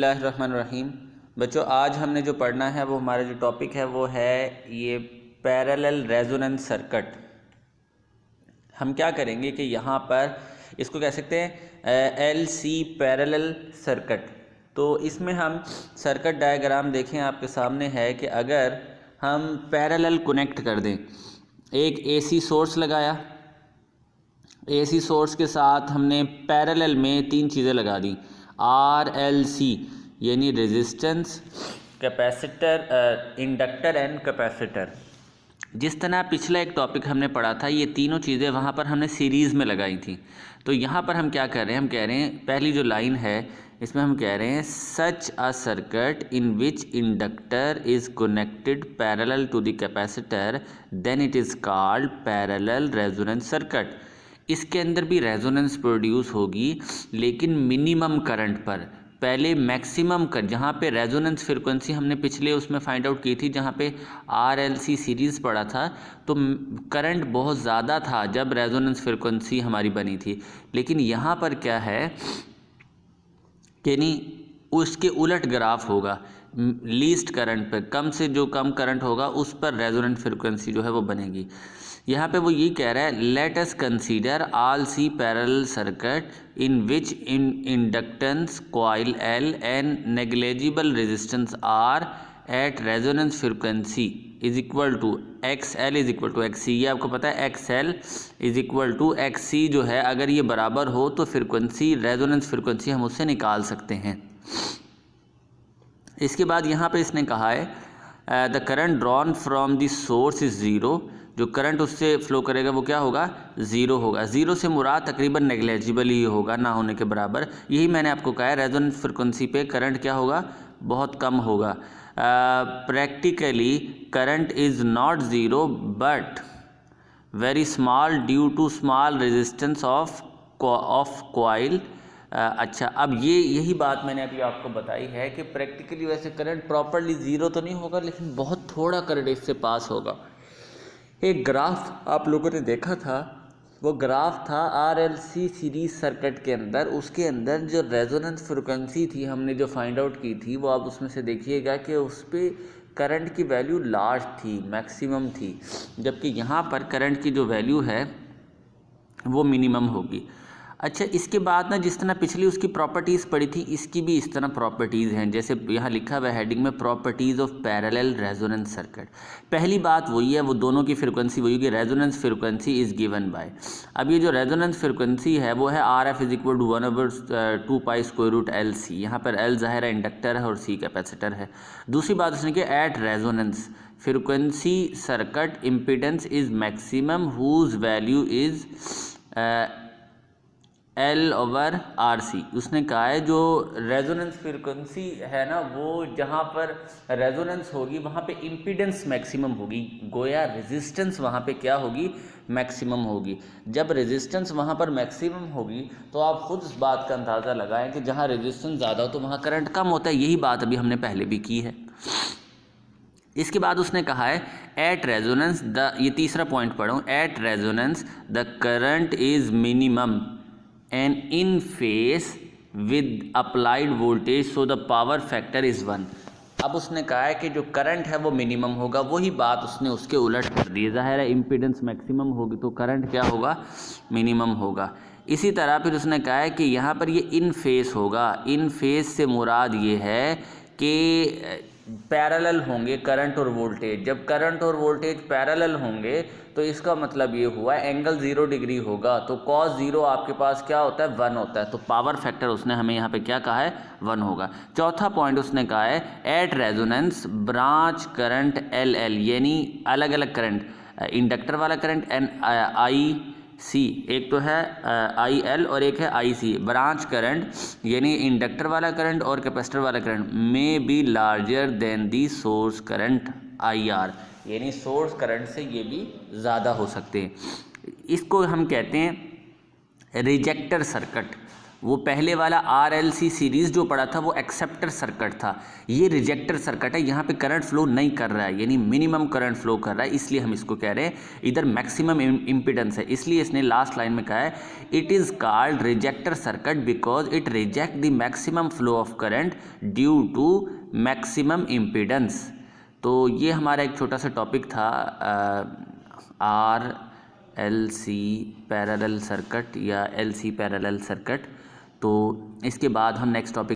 बिस्मिल्लाहिर्रहमानिर्रहीम। बच्चों, आज हमने जो पढ़ना है वो हमारा जो टॉपिक है वो है ये पैरेलल रेजोनेंस सर्किट। हम क्या करेंगे कि यहाँ पर इसको कह सकते हैं LC पैरेलल सर्किट। तो इसमें हम सर्किट डायग्राम देखें, आपके सामने है कि अगर हम पैरेलल कनेक्ट कर दें, एक AC सोर्स लगाया, AC सोर्स के साथ हमने पैरेलल में तीन चीज़ें लगा दी, RLC यानी resistance, capacitor, inductor and capacitor. जिस तरह पिछला एक टॉपिक हमने पढ़ा था, ये तीनों चीज़ें वहाँ पर हमने सीरीज़ में लगाई थी। तो यहाँ पर हम क्या कर रहे हैं, हम कह रहे हैं पहली जो लाइन है इसमें हम कह रहे हैं such a circuit in which inductor is connected parallel to the capacitor then it is called parallel resonance circuit. इसके अंदर भी रेजोनेंस प्रोड्यूस होगी, लेकिन मिनिमम करंट पर। पहले मैक्सिमम कर, जहाँ पे रेजोनेंस फ्रिक्वेंसी हमने पिछले उसमें फाइंड आउट की थी, जहाँ पे RLC सीरीज़ पढ़ा था, तो करंट बहुत ज़्यादा था जब रेजोनेंस फ्रिक्वेंसी हमारी बनी थी। लेकिन यहाँ पर क्या है कि नहीं, उसके उलट ग्राफ होगा। लीस्ट करंट पर, कम से जो कम करंट होगा उस पर रेजोनेंट फ्रिक्वेंसी जो है वो बनेगी। यहाँ पे वो ये कह रहा है let us consider L C parallel circuit in which inductance coil L and negligible resistance R at resonance frequency is equal to XL is equal to XC। ये आपको पता है XL is equal to XC जो है, अगर ये बराबर हो तो फ्रिक्वेंसी, रेजोनेंस फ्रिक्वेंसी हम उससे निकाल सकते हैं। इसके बाद यहाँ पे इसने कहा है the current drawn from the source is zero. जो करंट उससे फ्लो करेगा वो क्या होगा, ज़ीरो होगा। ज़ीरो से मुराद तकरीबन नेग्लिजिबल ही होगा, ना होने के बराबर। यही मैंने आपको कहा है, रेजोनेंस फ्रिक्वेंसी पे करंट क्या होगा, बहुत कम होगा। Practically current is not zero but very small due to small resistance of coil. अच्छा, अब यही बात मैंने अभी आपको बताई है कि प्रैक्टिकली वैसे करंट प्रॉपरली ज़ीरो तो नहीं होगा, लेकिन बहुत थोड़ा करंट इससे पास होगा। एक ग्राफ आप लोगों ने देखा था, वो ग्राफ था RLC सीरीज सर्किट के अंदर। उसके अंदर जो रेजोनेंस फ्रिक्वेंसी थी हमने जो फाइंड आउट की थी, वो आप उसमें से देखिएगा कि उस पर करंट की वैल्यू लार्ज थी, मैक्सिमम थी, जबकि यहाँ पर करंट की जो वैल्यू है वो मिनिमम होगी। अच्छा, इसके बाद ना जिस तरह पिछली उसकी प्रॉपर्टीज़ पड़ी थी, इसकी भी इस तरह प्रॉपर्टीज़ हैं। जैसे यहाँ लिखा हुआ है हेडिंग में properties of parallel resonance circuit. पहली बात वही है, वो दोनों की फ्रिक्वेंसी वही होगी, resonance frequency is given by. अब ये जो रेजोनेंस फ्रिक्वेंसी है वो है RF is equal to 1/2 pi square root LC। यहाँ पर L ज़ाहिर है इंडक्टर है और C कैपेसिटर है। दूसरी बात उसने की at resonance frequency circuit impedance is maximum whose value is L/RC। उसने कहा है जो रेजोनेंस फ्रिक्वेंसी है ना, वो जहाँ पर रेजोनेंस होगी वहाँ पे इम्पीडेंस मैक्सिमम होगी, गोया रेजिस्टेंस वहाँ पे क्या होगी, मैक्सिमम होगी। जब रेजिस्टेंस वहाँ पर मैक्सिमम होगी तो आप खुद इस बात का अंदाज़ा लगाएं कि जहाँ रेजिस्टेंस ज़्यादा हो तो वहाँ करंट कम होता है। यही बात अभी हमने पहले भी की है। इसके बाद उसने कहा है एट रेजोनेंस द, ये तीसरा पॉइंट पढ़ो, at resonance the current is minimum and in phase with applied voltage so the power factor is 1। अब उसने कहा है कि जो करंट है वो मिनिमम होगा, वही बात उसने उसके उलट कर दी। ज़ाहिर है इम्पीडेंस मैक्सिमम होगी तो करंट क्या होगा, मिनिमम होगा। इसी तरह फिर उसने कहा है कि यहाँ पर ये इन फेस होगा। इन फेस से मुराद ये है कि पैरेलल होंगे करंट और वोल्टेज। जब करंट और वोल्टेज पैरेलल होंगे तो इसका मतलब ये हुआ एंगल 0 डिग्री होगा, तो cos 0 आपके पास क्या होता है, 1 होता है। तो पावर फैक्टर उसने हमें यहाँ पे क्या कहा है, 1 होगा। चौथा पॉइंट उसने कहा है at resonance branch current LL, यानी अलग अलग करंट, इंडक्टर वाला करंट IC, एक तो है IL और एक है IC। ब्रांच करंट यानी इंडक्टर वाला करंट और कैपेसिटर वाला current may be larger than the source current IR, यानी सोर्स करंट से ये भी ज़्यादा हो सकते हैं। इसको हम कहते हैं रिजेक्टर सर्किट। वो पहले वाला RLC सीरीज़ जो पड़ा था वो एक्सेप्टर सर्किट था, ये रिजेक्टर सर्किट है। यहाँ पे करंट फ्लो नहीं कर रहा है, यानी मिनिमम करंट फ्लो कर रहा है, इसलिए हम इसको कह रहे हैं इधर मैक्सिमम इम्पीडेंस है। इसलिए इसने लास्ट लाइन में कहा है it is called rejector circuit because it reject the maximum flow of current due to maximum impedance. तो ये हमारा एक छोटा सा टॉपिक था RLC पैरेलल सर्किट या LC पैरेलल सर्किट। तो इसके बाद हम नेक्स्ट टॉपिक